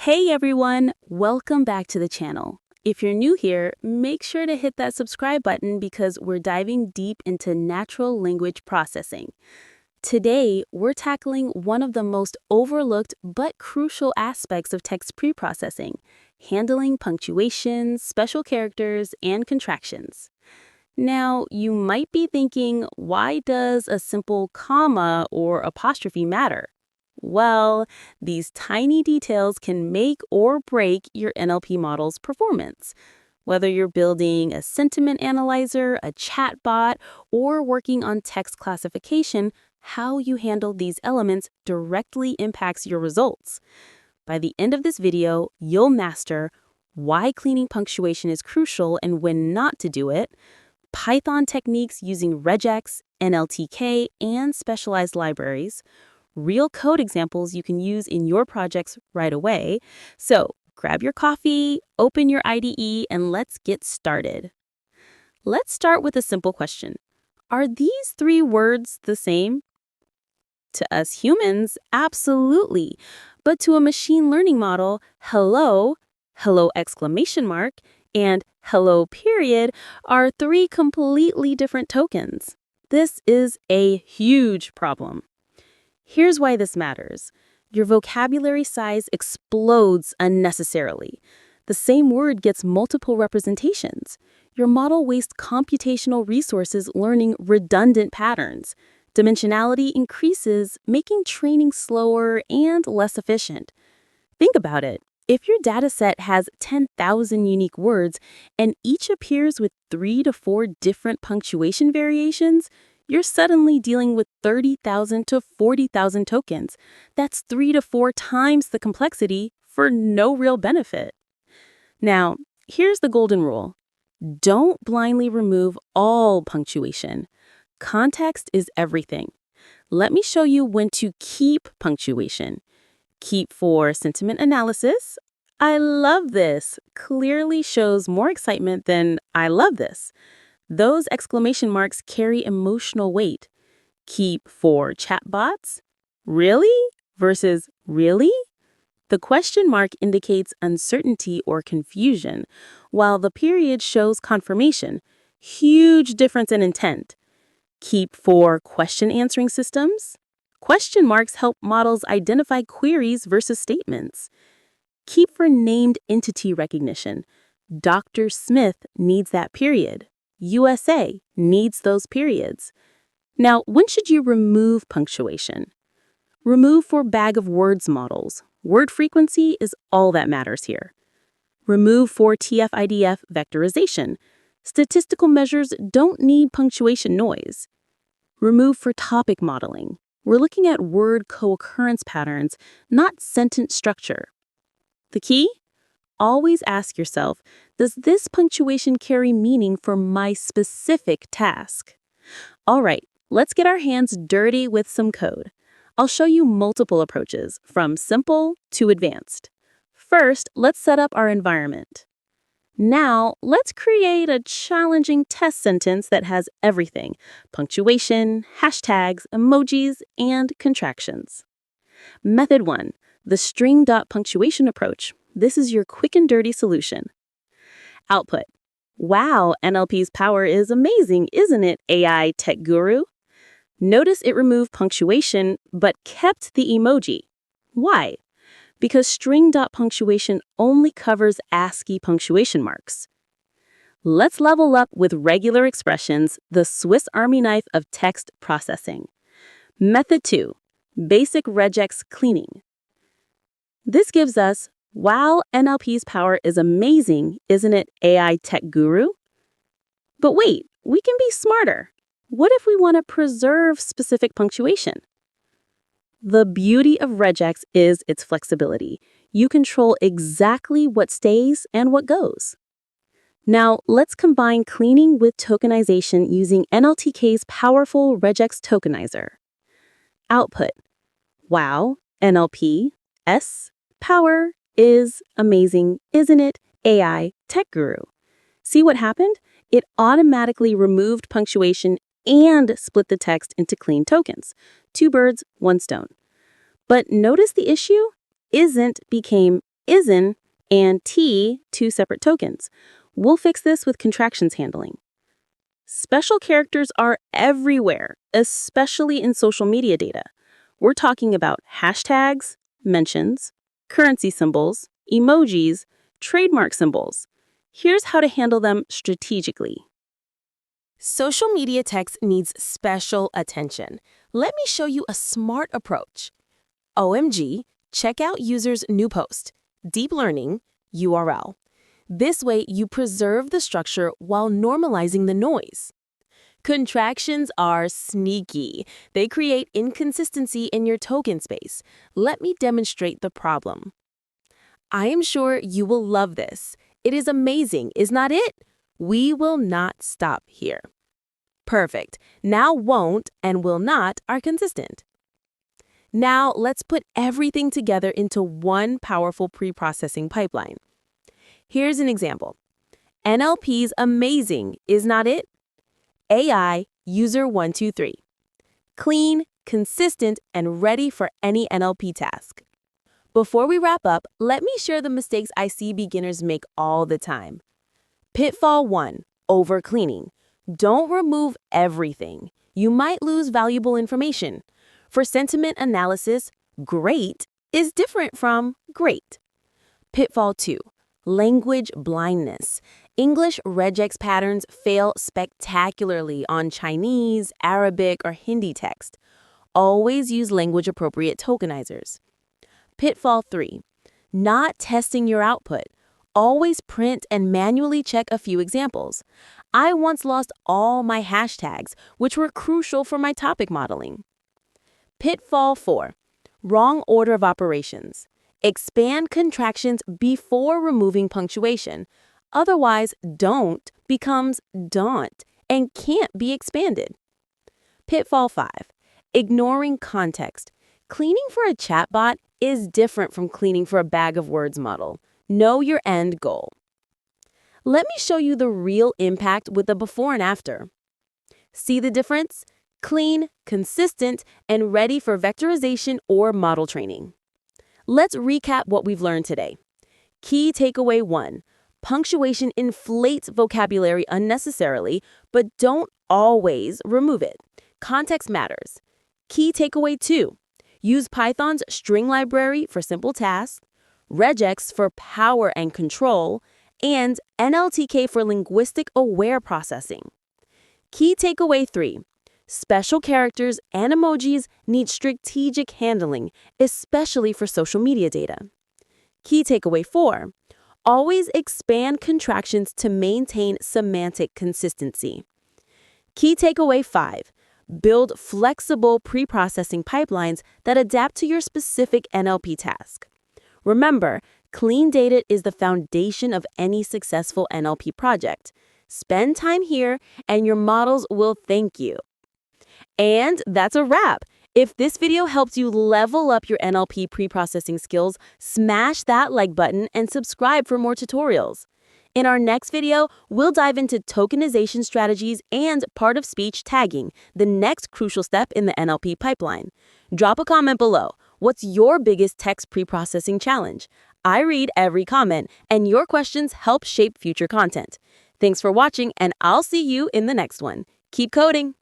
Hey everyone, welcome back to the channel. If you're new here, make sure to hit that subscribe button because we're diving deep into natural language processing. Today, we're tackling one of the most overlooked but crucial aspects of text preprocessing, handling punctuation, special characters, and contractions. Now, you might be thinking, why does a simple comma or apostrophe matter? Well, these tiny details can make or break your NLP model's performance. Whether you're building a sentiment analyzer, a chatbot, or working on text classification, how you handle these elements directly impacts your results. By the end of this video, you'll master why cleaning punctuation is crucial and when not to do it, Python techniques using regex, NLTK, and specialized libraries, real code examples you can use in your projects right away. So grab your coffee, open your IDE, and let's get started. Let's start with a simple question. Are these three words the same? To us humans, absolutely. But to a machine learning model, hello, hello exclamation mark, and hello period are three completely different tokens. This is a huge problem. Here's why this matters. Your vocabulary size explodes unnecessarily. The same word gets multiple representations. Your model wastes computational resources learning redundant patterns. Dimensionality increases, making training slower and less efficient. Think about it. If your dataset has 10,000 unique words and each appears with 3 to 4 different punctuation variations, you're suddenly dealing with 30,000 to 40,000 tokens. That's 3 to 4 times the complexity for no real benefit. Now, here's the golden rule. Don't blindly remove all punctuation. Context is everything. Let me show you when to keep punctuation. Keep for sentiment analysis. I love this clearly shows more excitement than I love this. Those exclamation marks carry emotional weight. Keep for chatbots. Really? Versus really? The question mark indicates uncertainty or confusion, while the period shows confirmation. Huge difference in intent. Keep for question answering systems. Question marks help models identify queries versus statements. Keep for named entity recognition. Dr. Smith needs that period. USA needs those periods. Now, when should you remove punctuation? Remove for bag of words models. Word frequency is all that matters here. Remove for TF-IDF vectorization. Statistical measures don't need punctuation noise. Remove for topic modeling. We're looking at word co-occurrence patterns, not sentence structure. The key? Always ask yourself, does this punctuation carry meaning for my specific task? All right, let's get our hands dirty with some code. I'll show you multiple approaches, from simple to advanced. First, let's set up our environment. Now, let's create a challenging test sentence that has everything: punctuation, hashtags, emojis, and contractions. Method 1, the string.punctuation approach. This is your quick and dirty solution. Output. Wow, NLP's power is amazing, isn't it, AI tech guru? Notice it removed punctuation, but kept the emoji. Why? Because string.punctuation only covers ASCII punctuation marks. Let's level up with regular expressions, the Swiss Army knife of text processing. Method 2, basic regex cleaning. This gives us, wow, NLP's power is amazing, isn't it, AI tech guru? But wait, we can be smarter. What if we want to preserve specific punctuation? The beauty of regex is its flexibility. You control exactly what stays and what goes. Now, let's combine cleaning with tokenization using NLTK's powerful regex tokenizer. Output. Wow, NLP, S, power is amazing, isn't it, AI tech guru? See what happened? It automatically removed punctuation and split the text into clean tokens. 2 birds, 1 stone. But notice the issue? Isn't became isn't, and T, two separate tokens. We'll fix this with contractions handling. Special characters are everywhere, especially in social media data. We're talking about hashtags, mentions, currency symbols, emojis, trademark symbols. Here's how to handle them strategically. Social media text needs special attention. Let me show you a smart approach. OMG, check out user's new post. Deep learning, URL. This way, you preserve the structure while normalizing the noise. Contractions are sneaky. They create inconsistency in your token space. Let me demonstrate the problem. I am sure you will love this. It is amazing, is not it? We will not stop here. Perfect. Now won't and will not are consistent. Now let's put everything together into one powerful pre-processing pipeline. Here's an example. NLP's amazing, is not it? AI, user 123. Clean, consistent, and ready for any NLP task. Before we wrap up, let me share the mistakes I see beginners make all the time. Pitfall 1, over-cleaning. Don't remove everything. You might lose valuable information. For sentiment analysis, great is different from great. Pitfall 2, language blindness. English regex patterns fail spectacularly on Chinese, Arabic, or Hindi text. Always use language-appropriate tokenizers. Pitfall 3, not testing your output. Always print and manually check a few examples. I once lost all my hashtags, which were crucial for my topic modeling. Pitfall 4, wrong order of operations. Expand contractions before removing punctuation. Otherwise, don't becomes don't and can't be expanded. Pitfall 5, ignoring context. Cleaning for a chatbot is different from cleaning for a bag of words model. Know your end goal. Let me show you the real impact with the before and after. See the difference? Clean, consistent, and ready for vectorization or model training. Let's recap what we've learned today. Key takeaway 1. Punctuation inflates vocabulary unnecessarily, but don't always remove it. Context matters. Key takeaway 2. Use Python's string library for simple tasks, regex for power and control, and NLTK for linguistic-aware processing. Key takeaway 3. Special characters and emojis need strategic handling, especially for social media data. Key takeaway 4. Always expand contractions to maintain semantic consistency. Key takeaway 5. Build flexible pre-processing pipelines that adapt to your specific NLP task. Remember, clean data is the foundation of any successful NLP project. Spend time here, and your models will thank you. And that's a wrap. If this video helps you level up your NLP pre-processing skills, smash that like button and subscribe for more tutorials. In our next video, we'll dive into tokenization strategies and part-of-speech tagging, the next crucial step in the NLP pipeline. Drop a comment below. What's your biggest text pre-processing challenge? I read every comment, and your questions help shape future content. Thanks for watching, and I'll see you in the next one. Keep coding!